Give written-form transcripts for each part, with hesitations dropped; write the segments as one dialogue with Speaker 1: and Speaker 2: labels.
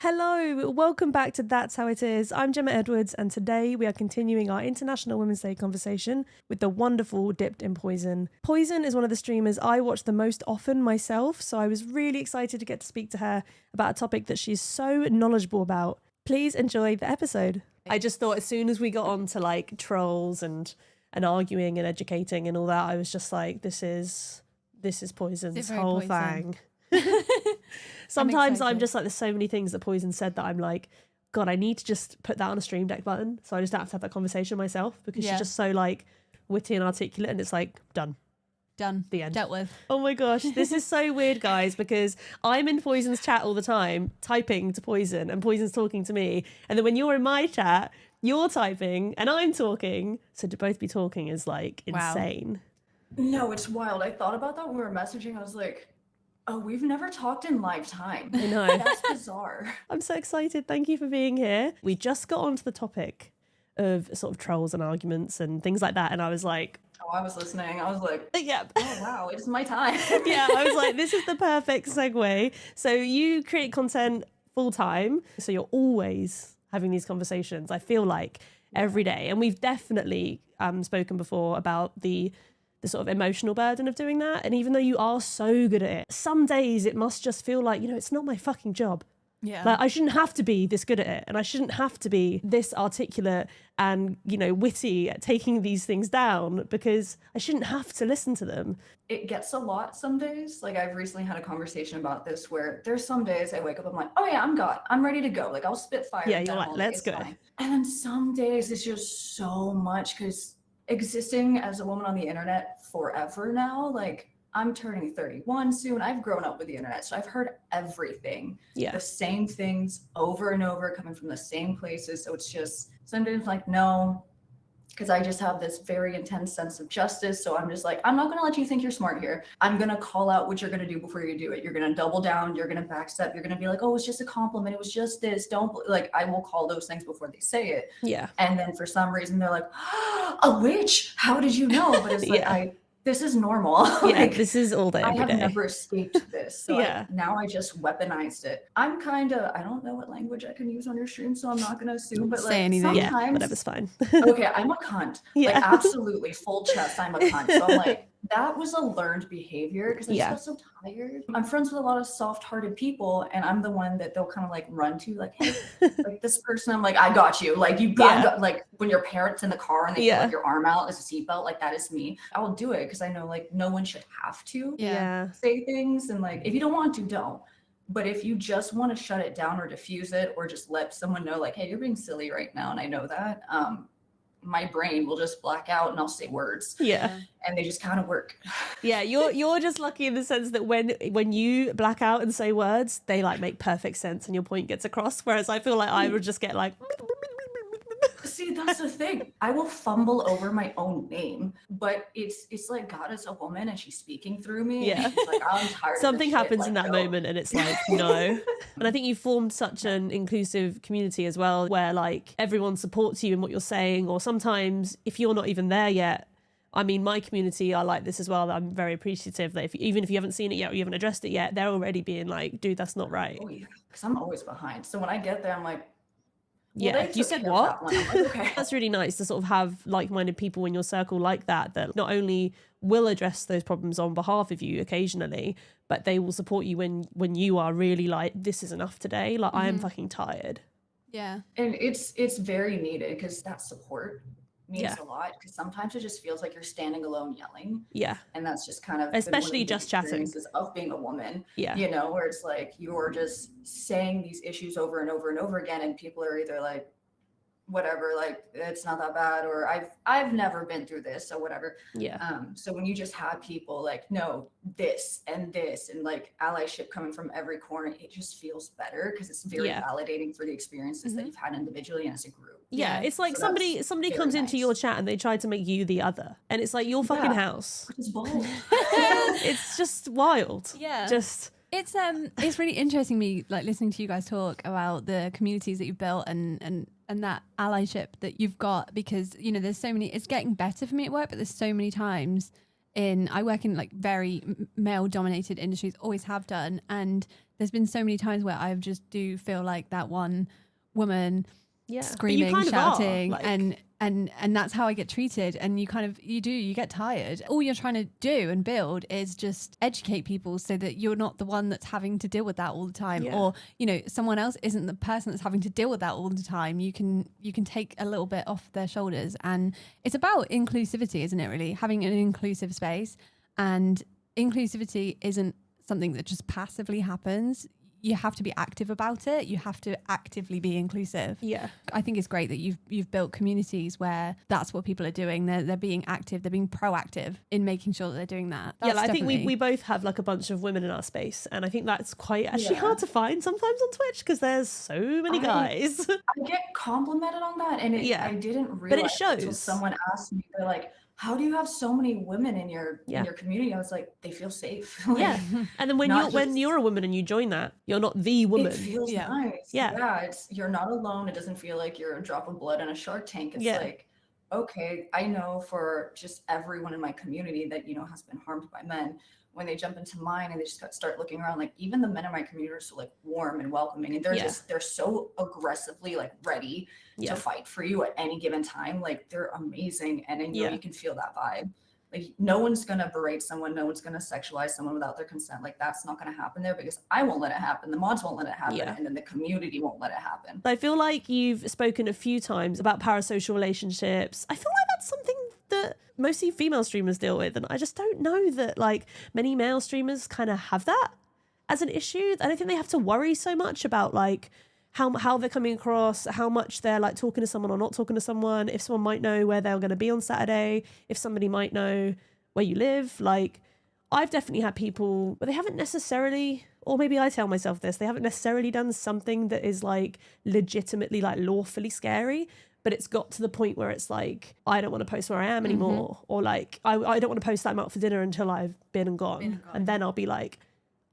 Speaker 1: Hello, welcome back to That's How It Is. I'm Gemma Edwards, and today we are continuing our International Women's Day conversation with the wonderful Dipped in Poison. Poison is one of the streamers I watch the most often myself, so I was really excited to get to speak to her about a topic that she's so knowledgeable about. Please enjoy the episode. I just thought as soon as we got on to like trolls and arguing and educating and all that, I was just like, this is Poison's whole thing. Sometimes I'm just like, there's so many things that Poison said that I'm like, God, I need to just put that on a stream deck button. So I just have to have that conversation myself because she's just so like witty and articulate, and it's like, done. The end.
Speaker 2: Dealt with.
Speaker 1: Oh my gosh, this is so weird, guys, because I'm in Poison's chat all the time, typing to Poison, and Poison's talking to me. And then when you're in my chat, you're typing and I'm talking. So to both be talking is like insane.
Speaker 3: Wow. No, it's wild. I thought about that when we were messaging. I was like, oh, we've never talked in live time.
Speaker 1: I know.
Speaker 3: That's bizarre.
Speaker 1: I'm so excited. Thank you for being here. We just got onto the topic of sort of trolls and arguments and things like that. And I was like,
Speaker 3: oh, I was listening. I was like,
Speaker 1: yeah.
Speaker 3: Oh, wow, it's my time.
Speaker 1: Yeah, I was like, this is the perfect segue. So you create content full time. So you're always having these conversations, I feel like, every day. And we've definitely spoken before about the sort of emotional burden of doing that. And even though you are so good at it, some days it must just feel like, it's not my fucking job.
Speaker 2: Yeah.
Speaker 1: Like, I shouldn't have to be this good at it. And I shouldn't have to be this articulate and, witty at taking these things down, because I shouldn't have to listen to them.
Speaker 3: It gets a lot some days. Like, I've recently had a conversation about this where there's some days I wake up, I'm like, oh yeah, I'm ready to go. Like, I'll spit fire.
Speaker 1: Yeah, you're like, let's go.
Speaker 3: Fine. And then some days it's just so much, because existing as a woman on the internet forever now, like, I'm turning 31 soon. I've grown up with the internet, so I've heard everything.
Speaker 1: Yeah.
Speaker 3: The same things over and over, coming from the same places. So it's just sometimes like, no, because I just have this very intense sense of justice. So I'm just like, I'm not going to let you think you're smart here. I'm going to call out what you're going to do before you do it. You're going to double down. You're going to backstep. You're going to be like, oh, it's just a compliment. It was just this. Don't, like, I will call those things before they say it.
Speaker 1: Yeah.
Speaker 3: And then for some reason they're like, a witch. How did you know? But it's like, this is normal.
Speaker 1: Yeah, this is all day, every
Speaker 3: I have
Speaker 1: day.
Speaker 3: never escaped this. So
Speaker 1: Yeah.
Speaker 3: now I just weaponized it. I'm I don't know what language I can use on your stream, so I'm not going to assume. But
Speaker 2: Say
Speaker 3: like,
Speaker 2: anything.
Speaker 3: sometimes,
Speaker 1: Yeah, whatever's fine.
Speaker 3: okay, I'm a cunt.
Speaker 1: Yeah.
Speaker 3: Like, absolutely, full chest, I'm a cunt. So I'm like, that was a learned behavior, because I just got so tired. I'm friends with a lot of soft-hearted people, and I'm the one that they'll kind of like run to, like, hey, like this person, I'm like, I got you. Like, you got, like, when your parents in the car and they put like your arm out as a seatbelt, like, that is me. I'll do it because I know, like, no one should have to say things. And like, if you don't want to, don't. But if you just want to shut it down or diffuse it, or just let someone know, like, hey, you're being silly right now, and I know that, my brain will just black out and I'll say words.
Speaker 1: Yeah.
Speaker 3: And they just kind of work.
Speaker 1: Yeah, you're just lucky in the sense that when you black out and say words, they like make perfect sense and your point gets across. Whereas I feel like I would just get like.
Speaker 3: See, that's the thing. I will fumble over my own name, but it's like God is a woman and she's speaking through me.
Speaker 1: Yeah.
Speaker 3: And she's like, I'm tired.
Speaker 1: Something happens
Speaker 3: like,
Speaker 1: in that moment and it's like, no. And I think you formed such an inclusive community as well, where like everyone supports you in what you're saying, or sometimes if you're not even there yet. I mean, my community are like this as well. I'm very appreciative that even if you haven't seen it yet or you haven't addressed it yet, they're already being like, dude, that's not right.
Speaker 3: Oh yeah, because I'm always behind. So when I get there, I'm like,
Speaker 1: yeah, you said what?
Speaker 3: Like, okay.
Speaker 1: That's really nice to sort of have like-minded people in your circle like that not only will address those problems on behalf of you occasionally, but they will support you when you are really like, this is enough today. Like, I am fucking tired.
Speaker 2: Yeah.
Speaker 3: And it's very needed, because that support means a lot, because sometimes it just feels like you're standing alone yelling.
Speaker 1: Yeah.
Speaker 3: And that's just kind of
Speaker 1: especially just chatting
Speaker 3: of being a woman.
Speaker 1: Yeah.
Speaker 3: Where it's like you're just saying these issues over and over and over again, and people are either like, whatever, like, it's not that bad, or I've never been through this, so whatever.
Speaker 1: Yeah.
Speaker 3: So when you just have people like, no, this and like allyship coming from every corner, it just feels better, because it's very validating for the experiences that you've had individually and as a group.
Speaker 1: Yeah, it's like so somebody comes into your chat and they try to make you the other, and it's like your fucking house.
Speaker 3: It's bold.
Speaker 1: It's just wild.
Speaker 2: Yeah.
Speaker 1: It's
Speaker 2: really interesting me like listening to you guys talk about the communities that you've built and that allyship that you've got, because there's so many, it's getting better for me at work, but there's so many times I work in like very male dominated industries, always have done. And there's been so many times where I just do feel like that one woman screaming,
Speaker 1: kind of
Speaker 2: shouting,
Speaker 1: are, like...
Speaker 2: and that's how I get treated. And you get tired. All you're trying to do and build is just educate people so that you're not the one that's having to deal with that all the time, or someone else isn't the person that's having to deal with that all the time. You can take a little bit off their shoulders, and it's about inclusivity, isn't it? Really, having an inclusive space, and inclusivity isn't something that just passively happens. You have to be active about it. You have to actively be inclusive.
Speaker 1: Yeah.
Speaker 2: I think it's great that you've built communities where that's what people are doing. They're being active. They're being proactive in making sure that they're doing that.
Speaker 1: Like, I think we both have like a bunch of women in our space, and I think that's quite actually hard to find sometimes on Twitch because there's so many guys.
Speaker 3: I get complimented on that, and I didn't realize
Speaker 1: but it shows.
Speaker 3: Until someone asked me, they're like, how do you have so many women in your community? I was like, they feel safe. Like,
Speaker 1: and then when you're a woman and you join that, you're not the woman.
Speaker 3: It feels nice. It's you're not alone. It doesn't feel like you're a drop of blood in a shark tank. It's like, okay, I know for just everyone in my community that has been harmed by men, when they jump into mine and they just start looking around, like even the men in my community are so like warm and welcoming, and they're so aggressively like ready to fight for you at any given time. Like they're amazing, and I know you can feel that vibe. Like no one's gonna berate someone, no one's gonna sexualize someone without their consent. Like that's not gonna happen there, because I won't let it happen, the mods won't let it happen, and then the community won't let it happen.
Speaker 1: I feel like you've spoken a few times about parasocial relationships. I feel like that's something that mostly female streamers deal with, and I just don't know that like many male streamers kind of have that as an issue. I don't think they have to worry so much about like how they're coming across, how much they're like talking to someone or not talking to someone, if someone might know where they're going to be on Saturday, if somebody might know where you live. Like I've definitely had people, but they haven't necessarily, or maybe I tell myself this, they haven't necessarily done something that is like legitimately like lawfully scary, but it's got to the point where it's like, I don't want to post where I am anymore. Or like, I don't want to post that I'm out for dinner until I've been and gone. And then I'll be like,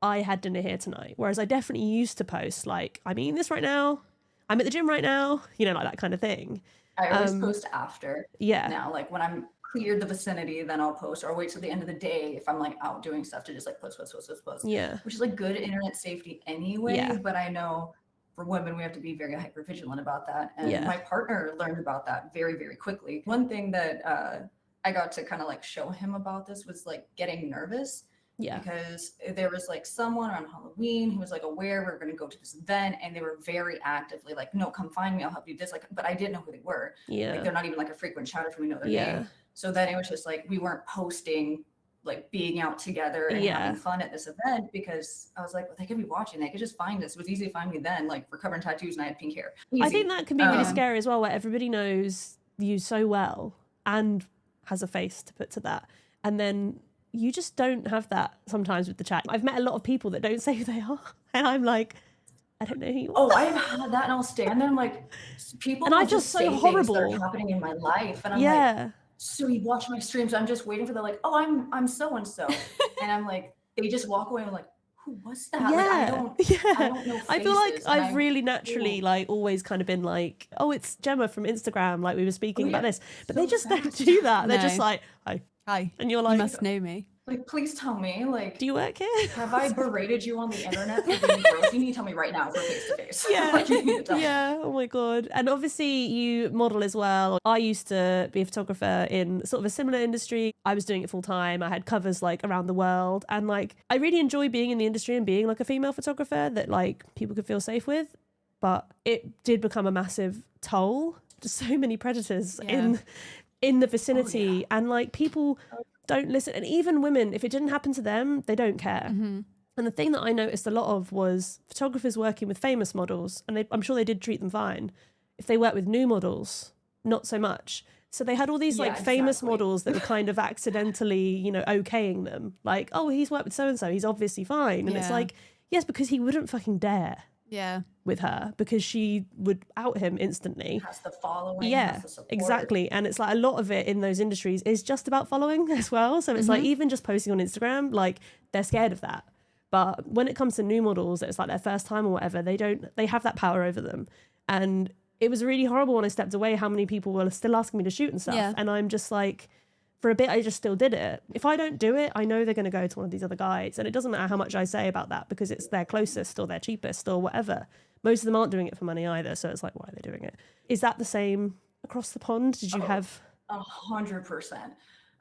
Speaker 1: I had dinner here tonight. Whereas I definitely used to post like, I'm eating this right now, I'm at the gym right now, like that kind of thing.
Speaker 3: I always post after. Now, like when I'm cleared the vicinity, then I'll post, or wait till the end of the day if I'm like out doing stuff to just like post. Which is like good internet safety anyway. But I know for women, we have to be very hyper vigilant about that. And my partner learned about that very, very quickly. One thing that I got to kind of like show him about this was like getting nervous. Because there was like someone on Halloween who was like aware we were going to go to this event, and they were very actively like, no, come find me, I'll help you this. Like, but I didn't know who they were. Like they're not even like a frequent chatter for me to know their name. So then it was just like, we weren't posting like being out together and having fun at this event, because I was like, well, they could be watching, they could just find us. It was easy to find me then, like we're covered in tattoos and I had pink hair. Easy.
Speaker 1: I think that can be really scary as well, where everybody knows you so well and has a face to put to that, and then you just don't have that sometimes with the chat. I've met a lot of people that don't say who they are, and I'm like, I don't know who you are.
Speaker 3: Oh, I've had that, and I'll stay. And then I'm like, people
Speaker 1: and I just so horrible
Speaker 3: things that are happening in my life, and I'm like, so you watch my streams. I'm just waiting for the like, oh, I'm so and so, and I'm like, they just walk away and like, who was that? Like, I don't know faces.
Speaker 1: I feel like I've really naturally like always kind of been like, oh, it's Gemma from Instagram, like we were speaking about this, but they just don't do that. They're just like, hi, and you're like,
Speaker 2: you must know me.
Speaker 3: Like, please tell me, like,
Speaker 1: do you work here?
Speaker 3: Have I berated you on the internet for being gross? You need to tell me right now for face to face. Like, you need to tell me.
Speaker 1: Oh my god. And obviously you model as well. I used to be a photographer in sort of a similar industry. I was doing it full time. I had covers like around the world, and like I really enjoy being in the industry and being like a female photographer that like people could feel safe with. But it did become a massive toll. Just so many predators in the vicinity, and like people don't listen, and even women, if it didn't happen to them, they don't care. And the thing that I noticed a lot of was photographers working with famous models, and I'm sure they did treat them fine. If they worked with new models, not so much. So they had all these famous models that were kind of accidentally, okaying them, like, oh, he's worked with so and so, he's obviously fine. And it's like, yes, because he wouldn't fucking dare with her, because she would out him instantly.
Speaker 3: Has the following, has the support.
Speaker 1: Exactly. And it's like a lot of it in those industries is just about following as well. So it's like even just posting on Instagram, like they're scared of that. But when it comes to new models, it's like their first time or whatever, they have that power over them. And it was really horrible when I stepped away how many people were still asking me to shoot and stuff. And I'm just like, for a bit, I just still did it. If I don't do it, I know they're going to go to one of these other guys. And it doesn't matter how much I say about that because it's their closest or their cheapest or whatever. Most of them aren't doing it for money either. So it's like, why are they doing it? Is that the same across the pond? Did you have...
Speaker 3: 100%.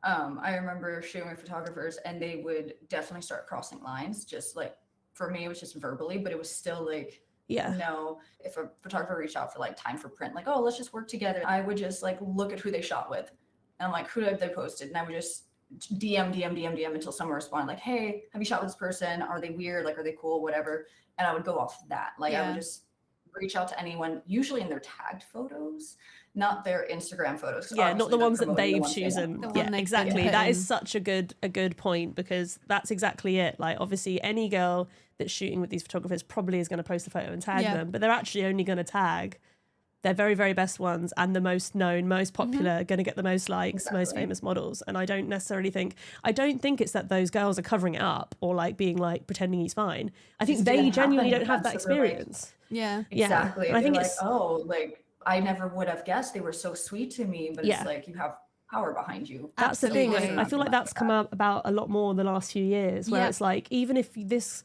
Speaker 3: I remember shooting with photographers and they would definitely start crossing lines. Just like, for me, it was just verbally, but it was still like, no, if a photographer reached out for like time for print, like, oh, let's just work together. I would just like look at who they shot with. And I'm like, who have they posted? And I would just DM until someone responded like, hey, have you shot with this person? Are they weird? Like, are they cool? Whatever. And I would go off that. Like, I would just reach out to anyone, usually in their tagged photos, not their Instagram photos.
Speaker 1: Yeah, not the ones that they've chosen. Yeah, exactly.
Speaker 2: Yeah.
Speaker 1: That is such a good point, because that's exactly it. Like, obviously, any girl that's shooting with these photographers probably is going to post a photo and tag them, but they're actually only going to tag their very, very best ones and the most known, most popular, going to get the most likes, most famous models. And I don't think it's that those girls are covering it up or like being like pretending he's fine. I think they genuinely don't have that experience.
Speaker 3: Yeah, exactly.
Speaker 1: And I think
Speaker 3: like, oh, like I never would have guessed they were so sweet to me, but it's like you have power behind you.
Speaker 1: That's the thing. I feel like that's come up about a lot more in the last few years, where it's like, even if this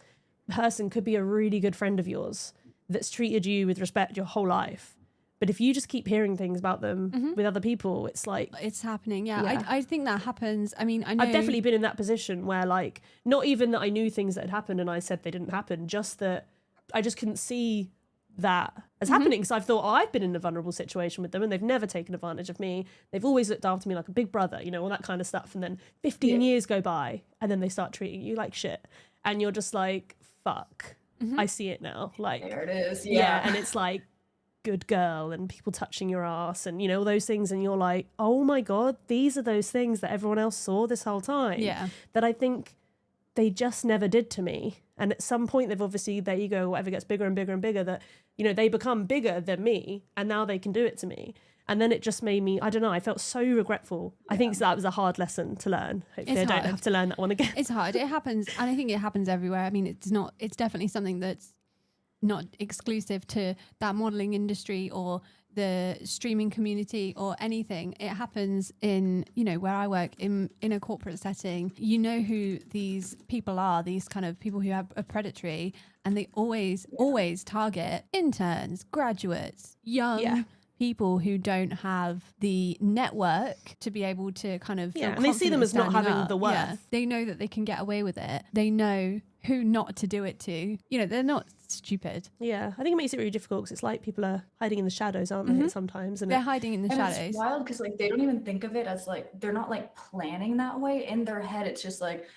Speaker 1: person could be a really good friend of yours that's treated you with respect your whole life, but if you just keep hearing things about them with other people, it's like...
Speaker 2: It's happening, I think that happens. I mean, I know...
Speaker 1: I've definitely been in that position where, like, not even that I knew things that had happened and I said they didn't happen, just that I just couldn't see that as happening. So I've thought, oh, I've been in a vulnerable situation with them and they've never taken advantage of me. They've always looked after me like a big brother, you know, all that kind of stuff. And then 15 years go by and then they start treating you like shit. And you're just like, fuck, I see it now. Like,
Speaker 3: there it is.
Speaker 1: And it's like, good girl and people touching your ass and, you know, all those things. And you're like, oh my God, these are those things that everyone else saw this whole time. Yeah. That I think they just never did to me. And at some point, they've obviously, their ego, whatever, gets bigger and bigger and bigger, that, you know, they become bigger than me and now they can do it to me. And then it just made me, I don't know, I felt so regretful. I think that was a hard lesson to learn. Hopefully I don't have to learn that one again.
Speaker 2: It's hard. It happens. And I think it happens everywhere. I mean, it's definitely something that's not exclusive to that modeling industry or the streaming community or anything. It happens in, you know, where I work in a corporate setting. You know who these people are, these kind of people who have a predatory, and they always target interns, graduates, young people who don't have the network to be able to kind of feel
Speaker 1: and they see them as not having the worth.
Speaker 2: Yeah. They know that they can get away with it. They know who not to do it to. You know, they're not stupid.
Speaker 1: Yeah, I think it makes it really difficult because it's like people are hiding in the shadows, aren't they, sometimes? And
Speaker 2: they're hiding in the shadows.
Speaker 3: It's wild because like they don't even think of it as like, they're not like planning that way. In their head, it's just like,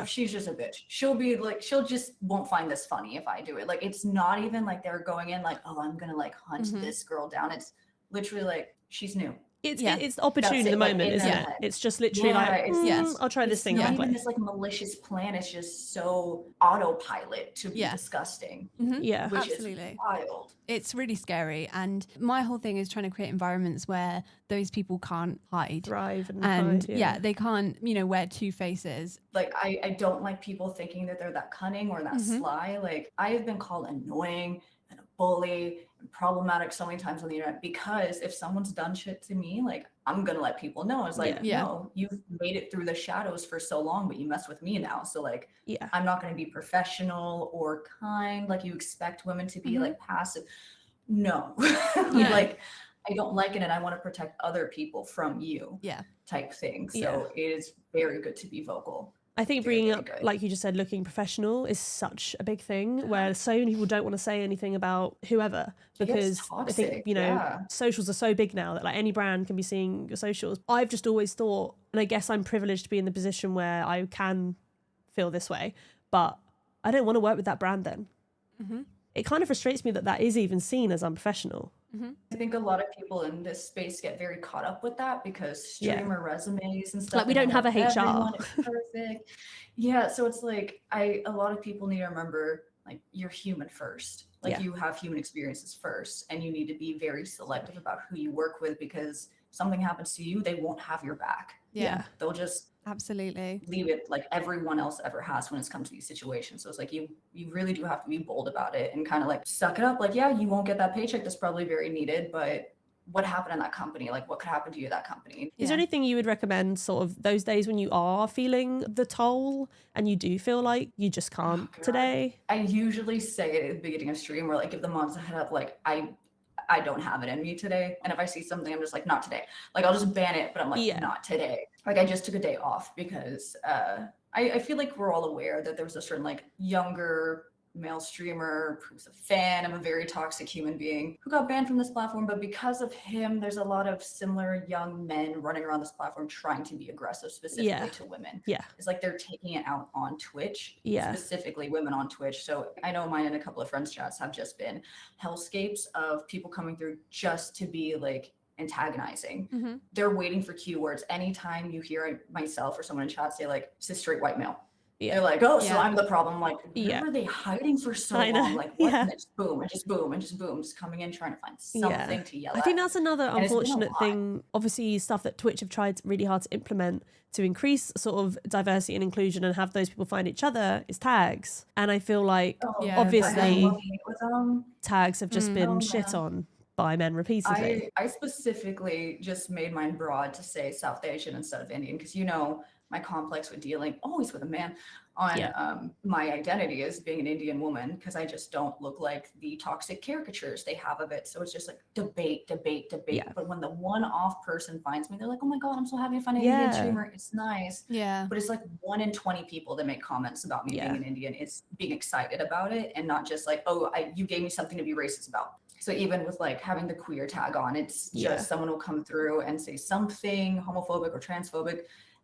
Speaker 3: she's just a bitch. She'll be like, she'll just won't find this funny if I do it. Like, it's not even like they're going in like, oh, I'm gonna like hunt this girl down. It's literally like, she's new.
Speaker 1: It's opportune in the moment, isn't it? It's just literally I'll try this thing.
Speaker 3: It's not even this like malicious plan. It's just so autopilot to be disgusting.
Speaker 1: Yeah,
Speaker 3: which
Speaker 2: absolutely.
Speaker 3: Is wild.
Speaker 2: It's really scary. And my whole thing is trying to create environments where those people can't hide.
Speaker 1: Thrive and
Speaker 2: hide, they can't, you know, wear two faces.
Speaker 3: Like, I don't like people thinking that they're that cunning or that sly. Like, I have been called annoying and a bully and problematic so many times on the internet because if someone's done shit to me, like, I'm gonna let people know. It's like, no, you've made it through the shadows for so long, but you mess with me now. So like, I'm not gonna be professional or kind like you expect women to be, like passive. No. Like, I don't like it and I want to protect other people from you. Type thing. So it is very good to be vocal.
Speaker 1: I think bringing up, like you just said, looking professional is such a big thing where so many people don't want to say anything about whoever because I think, you know, socials are so big now that like any brand can be seeing your socials. I've just always thought, and I guess I'm privileged to be in the position where I can feel this way, but I don't want to work with that brand then. It kind of frustrates me that that is even seen as unprofessional.
Speaker 3: I think a lot of people in this space get very caught up with that because streamer resumes and stuff.
Speaker 1: Like, we don't have a HR.
Speaker 3: Everyone is perfect. So it's like, a lot of people need to remember, like, you're human first. Like, you have human experiences first, and you need to be very selective about who you work with because if something happens to you, they won't have your back. They'll just
Speaker 2: absolutely
Speaker 3: leave it like everyone else ever has when it's come to these situations. So it's like you really do have to be bold about it and kind of like suck it up. Like, you won't get that paycheck that's probably very needed, but what happened in that company? Like, what could happen to you at that company?
Speaker 1: Is there anything you would recommend sort of those days when you are feeling the toll and you do feel like you just can't today?
Speaker 3: I usually say at the beginning of stream, or like give the mods a head up, like I don't have it in me today. And if I see something, I'm just like, not today. Like, I'll just ban it, but I'm like, not today. Like, I just took a day off because I feel like we're all aware that there was a certain like younger male streamer who's a fan of a very toxic human being who got banned from this platform. But because of him, there's a lot of similar young men running around this platform trying to be aggressive, specifically to women. It's like they're taking it out on Twitch, specifically women on Twitch. So I know mine and a couple of friends' chats have just been hellscapes of people coming through just to be like antagonizing. They're waiting for keywords. Anytime you hear myself or someone in chat say like, it's a straight white male. They're like, oh, so I'm the problem. Like, where were they hiding for so long? Like, what? And it's boom, and just boom, and just boom, just coming in trying to find something to yell at.
Speaker 1: I think that's another unfortunate thing. Obviously, stuff that Twitch have tried really hard to implement to increase sort of diversity and inclusion and have those people find each other is tags. And I feel like, obviously, tags have just been shit on by men repeatedly.
Speaker 3: I specifically just made mine broad to say South Asian instead of Indian, because my complex with dealing always with a man on my identity as being an Indian woman, because I just don't look like the toxic caricatures they have of it. So it's just like debate. But when the one-off person finds me, they're like, oh my God, I'm so happy to find an Indian streamer. It's nice. But it's like 1 in 20 people that make comments about me being an Indian. It's being excited about it and not just like, oh, you gave me something to be racist about. So even with like having the queer tag on, it's just someone will come through and say something homophobic or transphobic,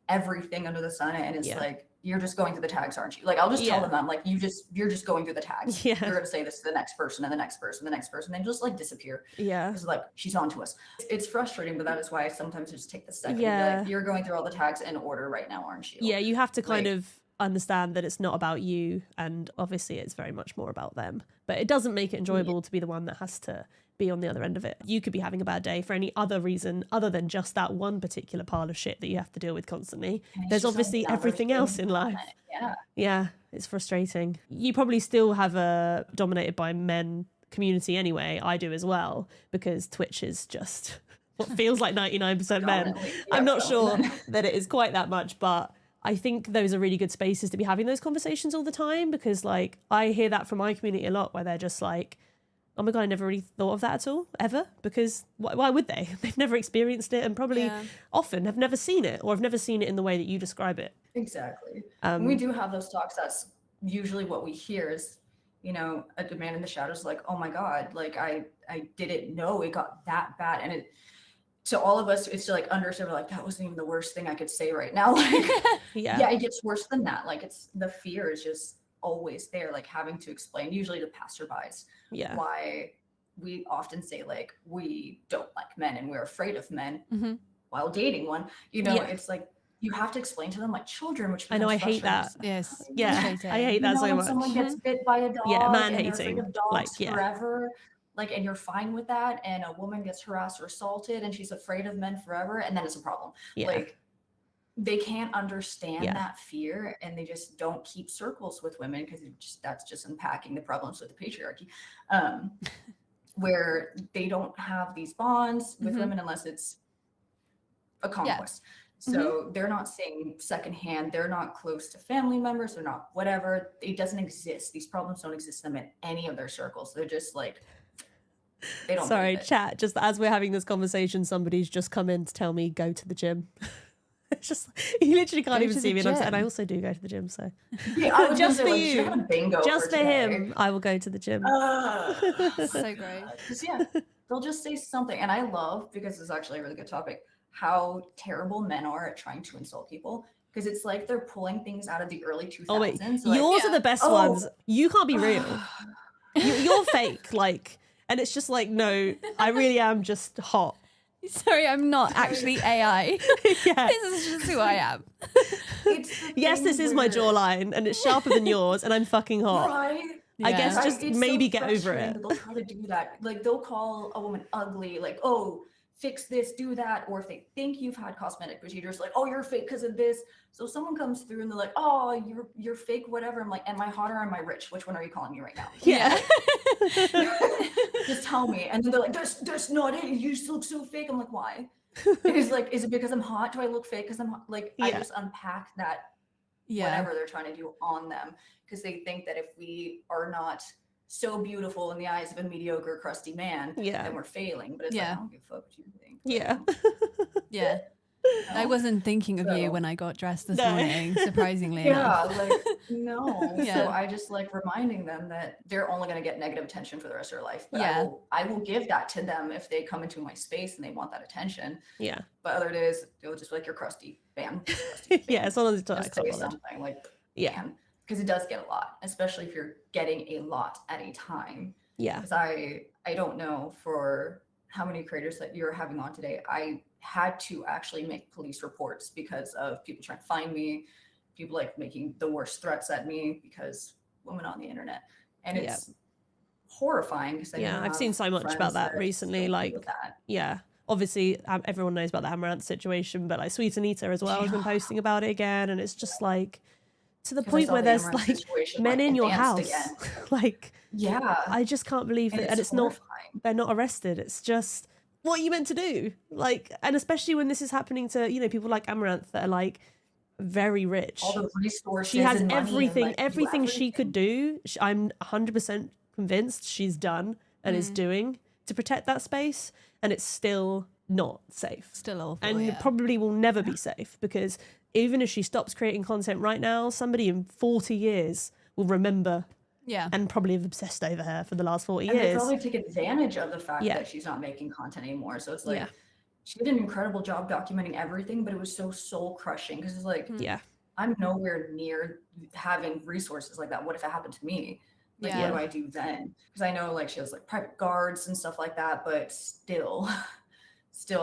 Speaker 3: everything under the sun, and it's like, you're just going through the tags, aren't you? Like, I'll just tell them, I'm like, you're just going through the tags. You're gonna say this to the next person and the next person, the next person, then just like disappear. Because like, she's on to us. It's frustrating, but that is why I sometimes just take the second and be like, you're going through all the tags in order right now, aren't you?
Speaker 1: You have to kind of understand that it's not about you, and obviously it's very much more about them, but it doesn't make it enjoyable to be the one that has to be on the other end of it. You could be having a bad day for any other reason other than just that one particular pile of shit that you have to deal with constantly. There's obviously everything else in life. It's frustrating. You probably still have a dominated by men community anyway. I do as well, because Twitch is just what feels like 99% men. I'm not sure that it is quite that much, but I think those are really good spaces to be having those conversations all the time, because like I hear that from my community a lot, where they're just like, oh my God, I never really thought of that at all, ever, because why would they? They've never experienced it, and probably often have never seen it, or have never seen it in the way that you describe it.
Speaker 3: Exactly. We do have those talks. That's usually what we hear is, a demand in the shadows, like, oh my God, like I didn't know it got that bad. And to all of us, it's like understood, like, that wasn't even the worst thing I could say right now. Like, it gets worse than that. Like, it's the fear is just always there, like having to explain, usually to passerbys, why we often say like, we don't like men and we're afraid of men while dating one. It's like, you have to explain to them like children, which
Speaker 1: I know, I hate that. I hate that so much.
Speaker 3: Someone gets bit by a dog,
Speaker 1: man hating,
Speaker 3: of dogs forever. Like, and you're fine with that, and a woman gets harassed or assaulted and she's afraid of men forever, and then it's a problem. Like, they can't understand that fear, and they just don't keep circles with women, because that's just unpacking the problems with the patriarchy, where they don't have these bonds with women unless it's a conquest. So they're not seeing secondhand, they're not close to family members, they're not whatever, it doesn't exist. These problems don't exist to them in any of their circles. They're just like, they don't.
Speaker 1: Sorry, chat, just as we're having this conversation, somebody's just come in to tell me go to the gym. It's just, you literally can't even see me, and I also do go to the gym, so just for you, just for him, I will go to the gym.
Speaker 2: So great.
Speaker 3: They'll just say something, and I love, because it's actually a really good topic, how terrible men are at trying to insult people, because it's like they're pulling things out of the early 2000s.
Speaker 1: Oh wait, yours are the best ones. You can't be real. You're fake, like, and it's just like, no, I really am just hot.
Speaker 2: Sorry, I'm not actually AI. This is just who I am.
Speaker 1: Yes, this is my jawline, and it's sharper than yours, and I'm fucking hot.
Speaker 3: Right?
Speaker 1: I guess just maybe get over it.
Speaker 3: They'll try to do that. Like, they'll call a woman ugly, like, oh, fix this, do that. Or if they think you've had cosmetic procedures, like, oh, you're fake because of this. So someone comes through and they're like, oh, you're fake, whatever. I'm like, am I hot or am I rich? Which one are you calling me right now? just tell me. And then they're like, that's not it. You just look so fake. I'm like, why? It's like, is it because I'm hot? Do I look fake because I'm hot? Like, I just unpack that whatever they're trying to do on them, because they think that if we are not so beautiful in the eyes of a mediocre, crusty man, then we're failing. But it's like, I don't give a fuck what you think.
Speaker 2: Yeah. I wasn't thinking of you when I got dressed this morning, surprisingly enough.
Speaker 3: No. So I just like reminding them that they're only going to get negative attention for the rest of their life. But I will give that to them if they come into my space and they want that attention. Yeah. But other days, they'll just be like, you're crusty. Bam. Crusty, bam.
Speaker 1: Yeah, as long as it's
Speaker 3: say something like, because it does get a lot, especially if you're getting a lot at a time. Yeah. Because I don't know for how many creators that you're having on today. I had to actually make police reports because of people trying to find me, people like making the worst threats at me because women on the internet. And it's horrifying. Because
Speaker 1: I've seen so much about that recently. Like, obviously everyone knows about the Amaranth situation, but like Sweet Anita as well has been posting about it again. And it's just like, to the point where there's like men in your house. Like, I just can't believe it. And it's horrifying. They're not arrested. It's just, what are you meant to do? Like, and especially when this is happening to, you know, people like Amaranth that are like very rich.
Speaker 3: All the resources.
Speaker 1: She has everything she could do. I'm 100% convinced she's done and is doing to protect that space, and it's still not safe.
Speaker 2: Still awful.
Speaker 1: And it probably will never be safe, because even if she stops creating content right now, somebody in 40 years will remember and probably have obsessed over her for the last 40 years.
Speaker 3: And they probably take advantage of the fact that she's not making content anymore. So it's like, she did an incredible job documenting everything, but it was so soul crushing, because it's like, I'm nowhere near having resources like that. What if it happened to me? Like, what do I do then? Because I know like she has like private guards and stuff like that, but still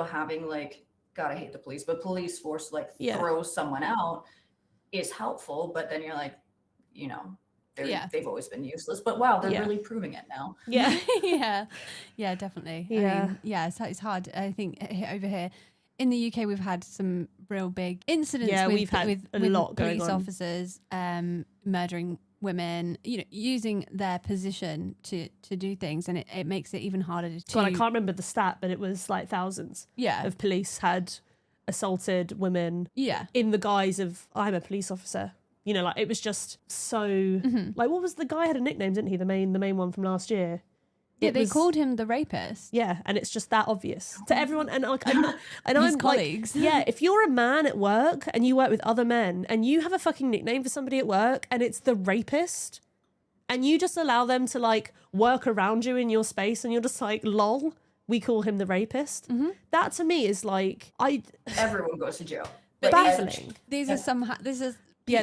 Speaker 3: having like, God, I hate the police, but police force like throw someone out is helpful. But then you're like, you know, they've always been useless, but wow, they're really proving it now.
Speaker 2: Yeah, definitely. I mean, it's hard. I think over here in the UK, we've had some real big incidents with a lot police officers murdering women, you know, using their position to do things, and it makes it even harder to.
Speaker 1: God, I can't remember the stat, but it was like thousands of police had assaulted women in the guise of, I'm a police officer. You know, like, it was just so like, what was the guy had a nickname, didn't he? The main one from last year.
Speaker 2: They called him the rapist.
Speaker 1: Yeah, and it's just that obvious to everyone. And like, and
Speaker 2: his
Speaker 1: I'm
Speaker 2: colleagues.
Speaker 1: Like, if you're a man at work and you work with other men and you have a fucking nickname for somebody at work and it's the rapist, and you just allow them to like work around you in your space, and you're just like, lol, we call him the rapist. That to me is like,
Speaker 3: everyone goes to jail.
Speaker 2: But
Speaker 1: baffling.
Speaker 2: These are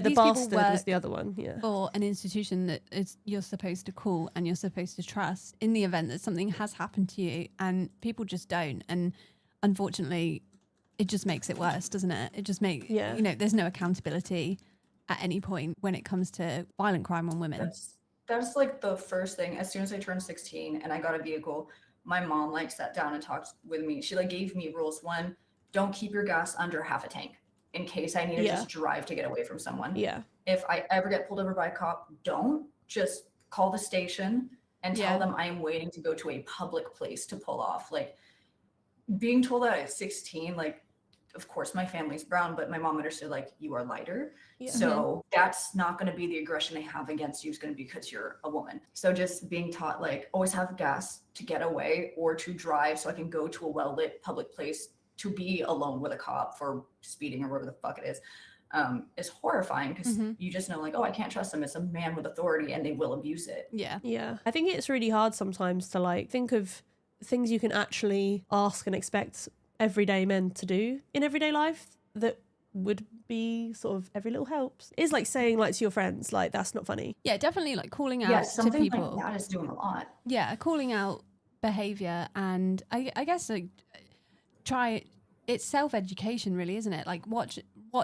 Speaker 1: the bastard was the other one.
Speaker 2: For an institution that you're supposed to call and you're supposed to trust in the event that something has happened to you, and people just don't. And unfortunately, it just makes it worse, doesn't it? It just makes, you know, there's no accountability at any point when it comes to violent crime on women.
Speaker 3: That's like the first thing. As soon as I turned 16 and I got a vehicle, my mom like sat down and talked with me. She like gave me rules. One, don't keep your gas under half a tank, in case I need to just drive to get away from someone. If I ever get pulled over by a cop, don't just call the station and tell them I am waiting to go to a public place to pull off. Like, being told that at 16, like, of course my family's brown, but my mom understood, like, you are lighter. So that's not going to be the aggression they have against you. It's going to be because you're a woman. So just being taught, like, always have gas to get away or to drive so I can go to a well-lit public place to be alone with a cop for speeding or whatever the fuck it is horrifying, because you just know, like, oh, I can't trust them. It's a man with authority and they will abuse it.
Speaker 1: I think it's really hard sometimes to like think of things you can actually ask and expect everyday men to do in everyday life that would be sort of every little helps. It's like saying, like, to your friends, like, that's not funny.
Speaker 2: Yeah, definitely, like calling out to people.
Speaker 3: Like that is doing a lot.
Speaker 2: Yeah, calling out behavior, and I guess like it's self-education, really, isn't it? Like, watch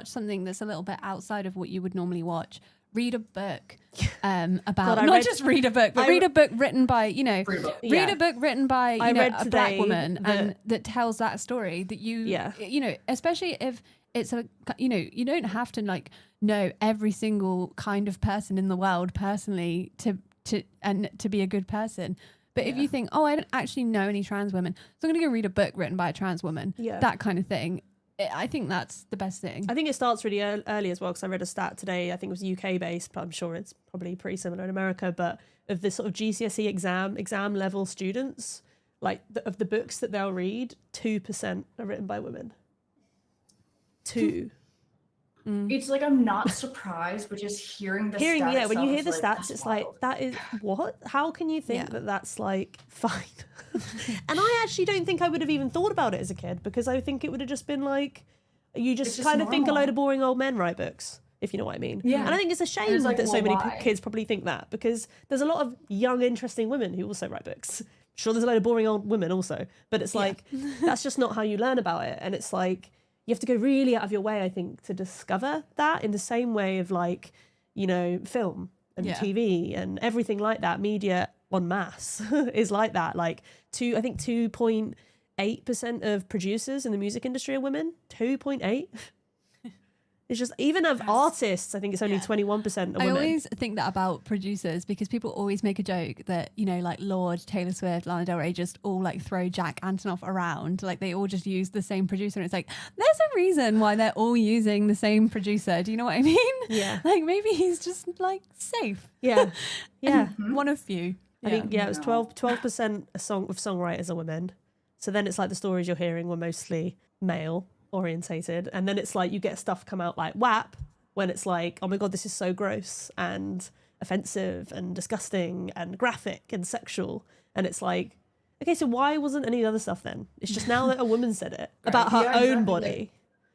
Speaker 2: something that's a little bit outside of what you would normally watch. Read a book about read a book, but read a book written by, you know, read a book written by a black woman and that tells that story that you know, especially if it's a, you know, you don't have to like know every single kind of person in the world personally to be a good person. But But if you think, oh, I don't actually know any trans women, so I'm going to go read a book written by a trans woman, that kind of thing. I think that's the best thing.
Speaker 1: I think it starts really early as well, because I read a stat today, I think it was UK based, but I'm sure it's probably pretty similar in America, but of the sort of GCSE exam level students, like of the books that they'll read, 2% are written by women. 2.
Speaker 3: It's like, I'm not surprised, but just hearing the stats.
Speaker 1: Yeah, when you hear the
Speaker 3: like,
Speaker 1: stats, it's
Speaker 3: wild.
Speaker 1: like, that is what? How can you think that that's like fine? And I actually don't think I would have even thought about it as a kid, because I think it would have just been like, you just kind of think a load of boring old men write books, if you know what I mean. Yeah. And I think it's a shame that so many kids probably think that, because there's a lot of young, interesting women who also write books. Sure, there's a load of boring old women also, but it's like, that's just not how you learn about it. And it's like, you have to go really out of your way, I think, to discover that, in the same way of like, you know, film and TV and everything like that. Media en masse is like that. Like I think 2.8% of producers in the music industry are women. 2.8. It's just, even of artists, I think it's only 21% are women.
Speaker 2: I always think that about producers, because people always make a joke that, you know, like Lorde, Taylor Swift, Lana Del Rey just all like throw Jack Antonoff around. Like they all just use the same producer. And it's like, there's a reason why they're all using the same producer. Do you know what I mean? Yeah. Like maybe he's just like safe.
Speaker 1: Yeah. Yeah.
Speaker 2: One of few.
Speaker 1: I think, it was 12% of songwriters are women. So then it's like the stories you're hearing were mostly male orientated, and then it's like you get stuff come out like WAP when it's like, oh my god, this is so gross and offensive and disgusting and graphic and sexual, and it's like, okay, so why wasn't any other stuff then? It's just now that a woman said it about her own body. Like,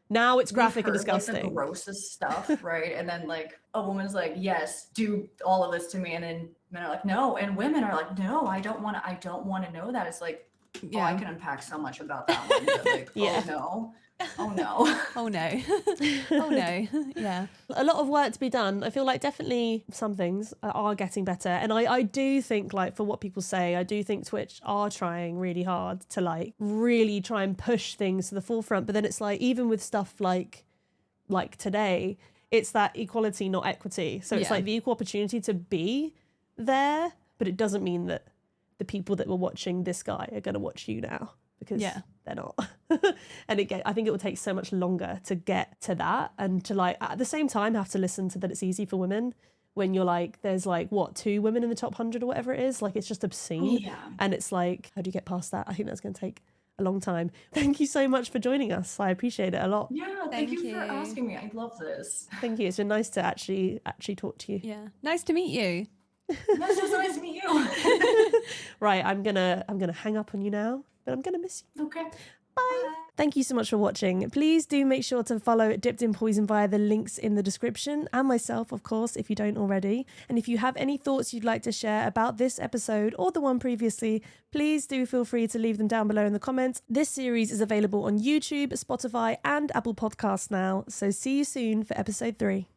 Speaker 1: now it's graphic and disgusting.
Speaker 3: Like, the grossest stuff, right? And then like a woman's like, yes, do all of this to me, and then men are like, no, and women are like, no, I don't want to know that. It's like, oh, I can unpack so much about that one. But like, oh no.
Speaker 2: Oh no. Oh no. Yeah.
Speaker 1: A lot of work to be done. I feel like definitely some things are getting better. And I do think, like, for what people say, I do think Twitch are trying really hard to like really try and push things to the forefront. But then it's like, even with stuff like today, it's that equality, not equity. So it's like the equal opportunity to be there, but it doesn't mean that the people that were watching this guy are going to watch you now, because they're not. And I think it will take so much longer to get to that, and to like at the same time have to listen to that it's easy for women when you're like, there's like 2 women in the top 100 or whatever it is. Like, it's just obscene. And it's like, how do you get past that? I think that's going to take a long time. Thank you so much for joining us. I appreciate it a lot.
Speaker 3: Yeah, thank you for asking me. I love this.
Speaker 1: Thank you. It's been nice to actually talk to you.
Speaker 2: Yeah, nice to meet you.
Speaker 3: That's so nice to meet you.
Speaker 1: Right, I'm gonna hang up on you now, but I'm gonna miss you.
Speaker 3: Okay.
Speaker 1: Bye. Thank you so much for watching. Please do make sure to follow Dipped in Poison via the links in the description, and myself, of course, if you don't already. And if you have any thoughts you'd like to share about this episode or the one previously, please do feel free to leave them down below in the comments. This series is available on YouTube, Spotify, and Apple Podcasts now. So see you soon for episode 3.